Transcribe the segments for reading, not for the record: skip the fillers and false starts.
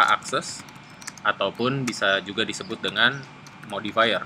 hak akses ataupun bisa juga disebut dengan modifier.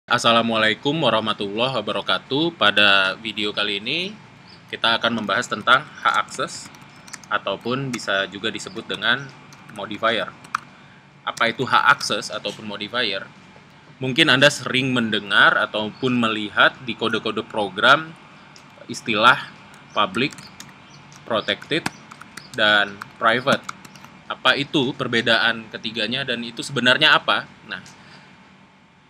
Assalamualaikum warahmatullahi wabarakatuh. Pada video kali ini kita akan membahas tentang hak akses ataupun bisa juga disebut dengan modifier. Apa itu hak akses ataupun modifier? Mungkin Anda sering mendengar ataupun melihat di kode-kode program istilah public, protected, dan private. Apa itu perbedaan ketiganya dan itu sebenarnya apa? Nah,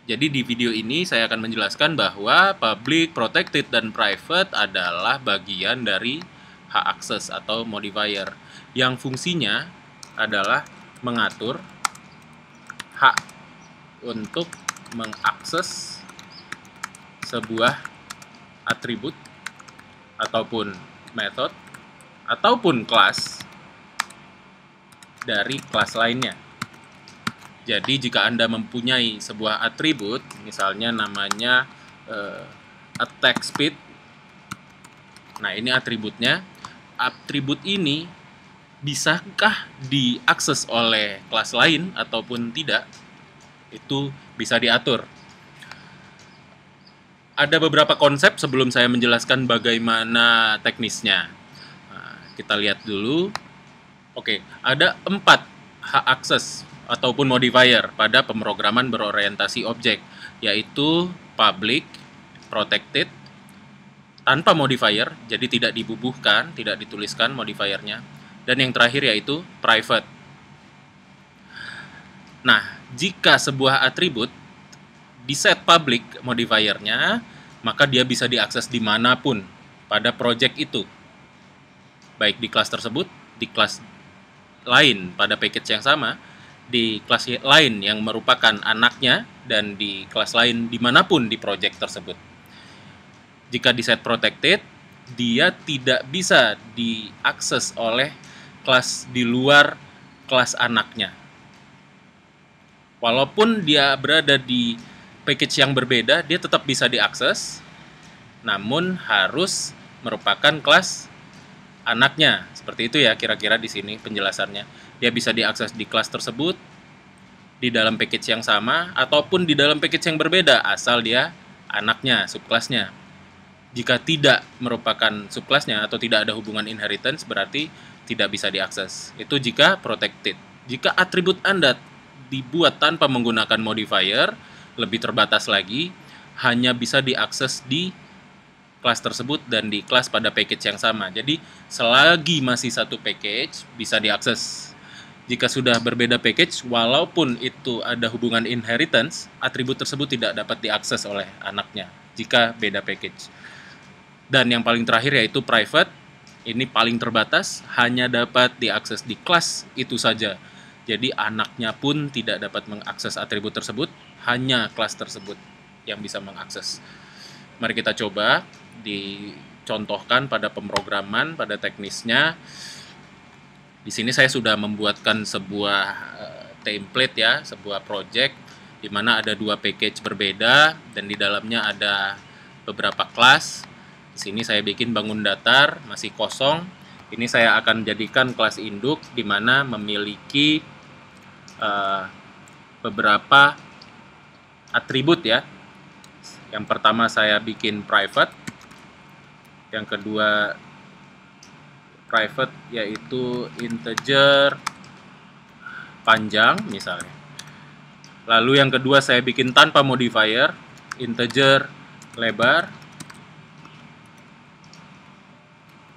jadi di video ini saya akan menjelaskan bahwa public, protected, dan private adalah bagian dari hak akses atau modifier yang fungsinya adalah mengatur hak untuk mengakses sebuah atribut ataupun method ataupun kelas dari kelas lainnya. Jadi jika Anda mempunyai sebuah atribut, misalnya namanya attack speed, nah ini atributnya. Atribut ini bisakah diakses oleh kelas lain ataupun tidak? Itu bisa diatur. Ada beberapa konsep sebelum saya menjelaskan bagaimana teknisnya. Nah, kita lihat dulu. Oke, ada 4 hak akses ataupun modifier pada pemrograman berorientasi objek, yaitu public, protected, tanpa modifier, jadi tidak dibubuhkan, tidak dituliskan modifiernya, dan yang terakhir yaitu private. Nah, jika sebuah atribut diset public modifiernya, maka dia bisa diakses dimanapun pada project itu, baik di kelas tersebut, di kelas lain pada package yang sama, di kelas lain yang merupakan anaknya, dan di kelas lain dimanapun di project tersebut. Jika di set protected, dia tidak bisa diakses oleh kelas di luar kelas anaknya. Walaupun dia berada di package yang berbeda, dia tetap bisa diakses, namun harus merupakan kelas anaknya. Seperti itu ya kira-kira di sini penjelasannya. Dia bisa diakses di kelas tersebut, di dalam package yang sama, ataupun di dalam package yang berbeda, asal dia anaknya, subkelasnya. Jika tidak merupakan subkelasnya atau tidak ada hubungan inheritance, berarti tidak bisa diakses. Itu jika protected. Jika atribut Anda dibuat tanpa menggunakan modifier, lebih terbatas lagi, hanya bisa diakses di kelas tersebut dan di kelas pada package yang sama. Jadi selagi masih satu package bisa diakses. Jika sudah berbeda package, walaupun itu ada hubungan inheritance, atribut tersebut tidak dapat diakses oleh anaknya jika beda package. Dan yang paling terakhir yaitu private. Ini paling terbatas, hanya dapat diakses di kelas itu saja. Jadi anaknya pun tidak dapat mengakses atribut tersebut, hanya kelas tersebut yang bisa mengakses. Mari kita coba dicontohkan pada pemrograman, pada teknisnya. Di sini saya sudah membuatkan sebuah template ya, sebuah project di mana ada 2 package berbeda dan di dalamnya ada beberapa kelas. Di sini saya bikin bangun datar, masih kosong. Ini saya akan jadikan kelas induk di mana memiliki beberapa atribut ya. Yang pertama saya bikin private, yang kedua private yaitu integer panjang misalnya. Lalu yang kedua saya bikin tanpa modifier, integer lebar.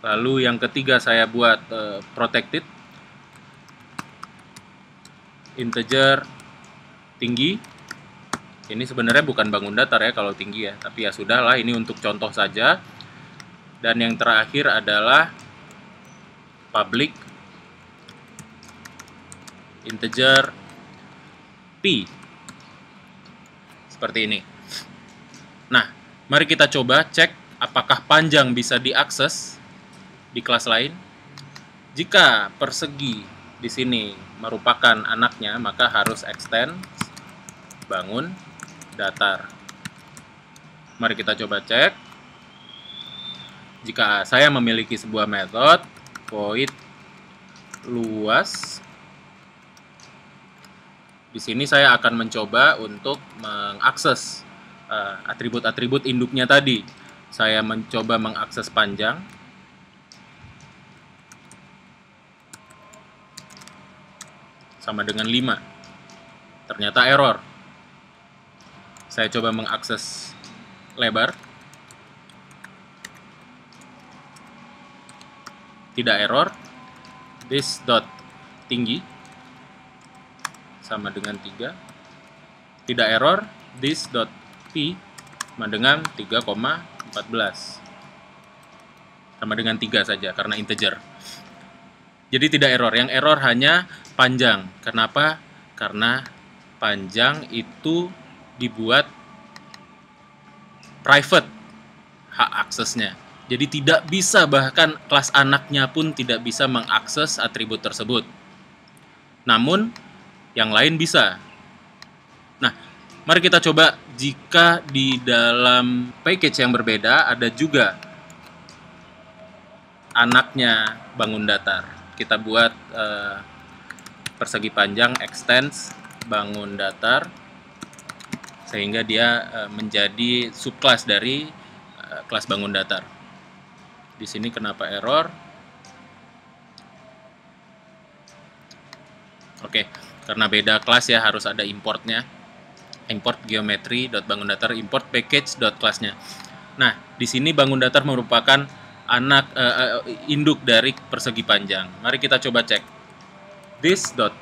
Lalu yang ketiga saya buat protected, integer tinggi. Ini sebenarnya bukan bangun datar ya kalau tinggi ya, tapi ya sudahlah, ini untuk contoh saja. Dan yang terakhir adalah public, integer p. Seperti ini. Nah, mari kita coba cek apakah panjang bisa diakses di kelas lain. Jika persegi di sini merupakan anaknya, maka harus extend bangun datar. Mari kita coba cek. Jika saya memiliki sebuah metode void luas, di sini saya akan mencoba untuk mengakses atribut-atribut induknya tadi. Saya mencoba mengakses panjang. Sama dengan 5. Ternyata error. Saya coba mengakses lebar. Tidak error. This dot tinggi sama dengan 3. Tidak error. This dot p sama dengan 3,14. Sama dengan 3 saja karena integer. Jadi tidak error. Yang error hanya panjang. Kenapa? Karena panjang itu dibuat private hak aksesnya. Jadi tidak bisa, bahkan kelas anaknya pun tidak bisa mengakses atribut tersebut. Namun, yang lain bisa. Nah, mari kita coba jika di dalam package yang berbeda ada juga anaknya bangun datar. Kita buat persegi panjang extends bangun datar, sehingga dia menjadi subclass dari kelas bangun datar. Di sini kenapa error? Oke, karena beda kelas ya, harus ada importnya. Import geometry.bangun datar, import package.classnya. Nah, di sini bangun datar merupakan anak induk dari persegi panjang. Mari kita coba cek. This dot,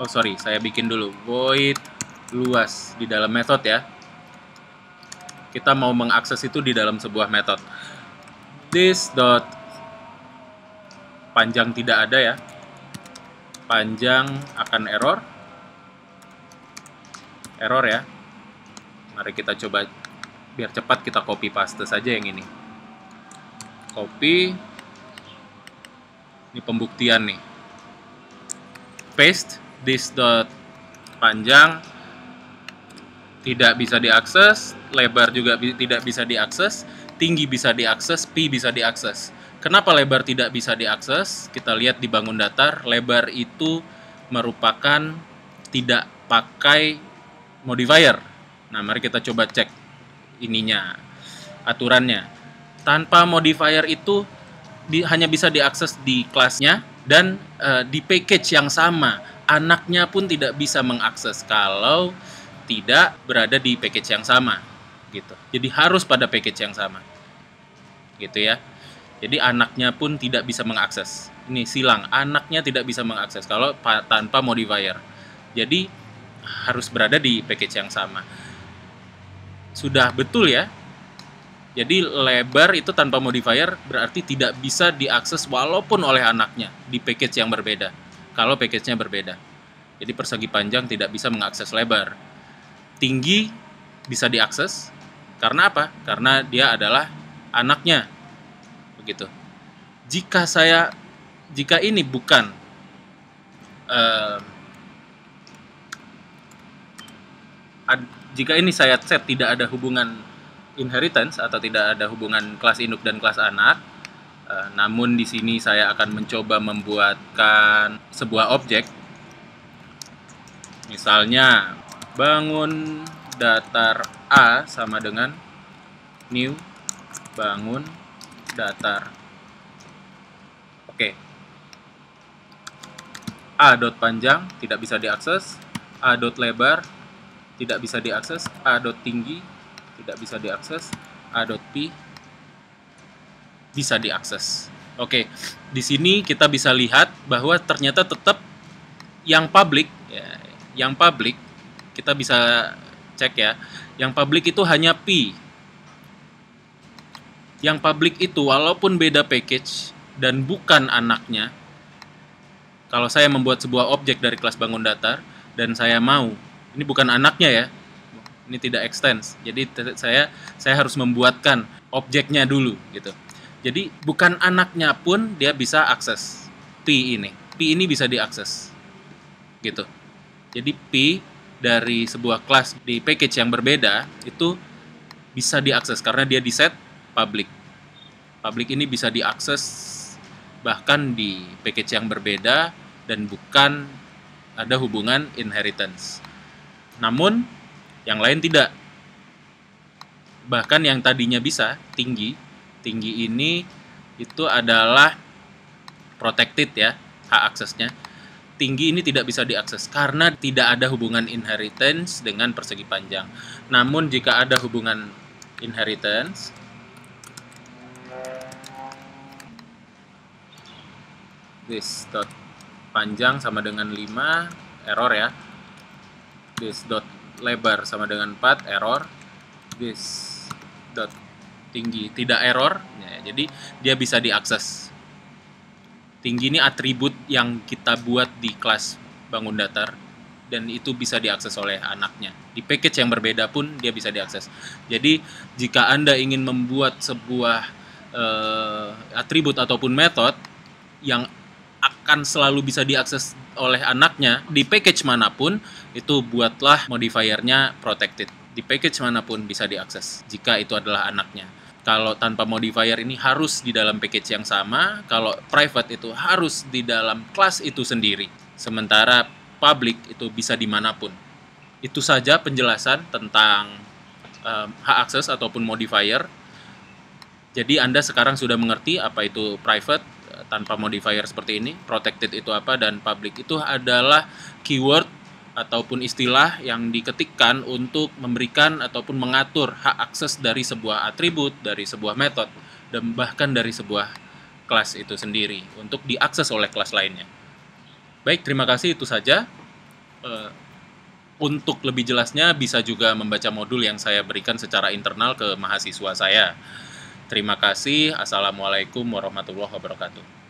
oh sorry, saya bikin dulu void luas di dalam method ya. Kita mau mengakses itu di dalam sebuah method. This dot panjang tidak ada ya. Panjang akan error. Error ya. Mari kita coba, biar cepat kita copy paste saja yang ini. Copy. Ini pembuktian nih. Paste. This dot panjang tidak bisa diakses, lebar juga tidak bisa diakses, tinggi bisa diakses, pi bisa diakses. Kenapa lebar tidak bisa diakses? Kita lihat di bangun datar, lebar itu merupakan tidak pakai modifier. Nah, mari kita coba cek ininya, aturannya. Tanpa modifier itu hanya bisa diakses di kelasnya, dan di package yang sama, anaknya pun tidak bisa mengakses kalau tidak berada di package yang sama, gitu. Jadi harus pada package yang sama, gitu ya. Jadi anaknya pun tidak bisa mengakses. Ini silang, anaknya tidak bisa mengakses kalau tanpa modifier. Jadi harus berada di package yang sama. Sudah betul ya. Jadi lebar itu tanpa modifier berarti tidak bisa diakses walaupun oleh anaknya di package yang berbeda. Kalau package-nya berbeda. Jadi persegi panjang tidak bisa mengakses lebar. Tinggi bisa diakses. Karena apa? Karena dia adalah anaknya. Begitu. Jika ini bukan jika ini saya set tidak ada hubungan inheritance atau tidak ada hubungan kelas induk dan kelas anak, namun di sini saya akan mencoba membuatkan sebuah objek. Misalnya bangun datar A sama dengan new bangun datar. Oke. A dot panjang tidak bisa diakses, A dot lebar tidak bisa diakses, A dot tinggi tidak bisa diakses, A dot pi bisa diakses. Oke, di sini kita bisa lihat bahwa ternyata tetap yang public ya, yang public kita bisa cek ya, yang public itu hanya pi. Yang public itu walaupun beda package dan bukan anaknya, kalau saya membuat sebuah objek dari kelas bangun datar dan saya mau, ini bukan anaknya ya, ini tidak extends, jadi saya harus membuatkan objeknya dulu gitu. Jadi bukan anaknya pun dia bisa akses pi ini bisa diakses gitu. Jadi pi dari sebuah kelas di package yang berbeda itu bisa diakses karena dia di set public. Public ini bisa diakses bahkan di package yang berbeda dan bukan ada hubungan inheritance. Namun yang lain tidak. Bahkan yang tadinya bisa tinggi ini itu adalah protected ya, hak aksesnya. Tinggi ini tidak bisa diakses karena tidak ada hubungan inheritance dengan persegi panjang. Namun jika ada hubungan inheritance, this dot panjang sama dengan 5, error ya. This dot lebar sama dengan 4, error. This dot tinggi tidak error, ya, jadi dia bisa diakses. Tinggi ini atribut yang kita buat di kelas bangun datar dan itu bisa diakses oleh anaknya. Di package yang berbeda pun dia bisa diakses. Jadi jika Anda ingin membuat sebuah atribut ataupun metode yang akan selalu bisa diakses oleh anaknya di package manapun, itu buatlah modifiernya protected. Di package manapun bisa diakses jika itu adalah anaknya. Kalau tanpa modifier ini harus di dalam package yang sama, kalau private itu harus di dalam kelas itu sendiri. Sementara public itu bisa dimanapun. Itu saja penjelasan tentang hak akses ataupun modifier. Jadi Anda sekarang sudah mengerti apa itu private tanpa modifier seperti ini, protected itu apa, dan public itu adalah keyword ataupun istilah yang diketikkan untuk memberikan ataupun mengatur hak akses dari sebuah atribut, dari sebuah metode, dan bahkan dari sebuah kelas itu sendiri untuk diakses oleh kelas lainnya. Baik, terima kasih, itu saja. Untuk lebih jelasnya bisa juga membaca modul yang saya berikan secara internal ke mahasiswa saya. Terima kasih. Assalamualaikum warahmatullahi wabarakatuh.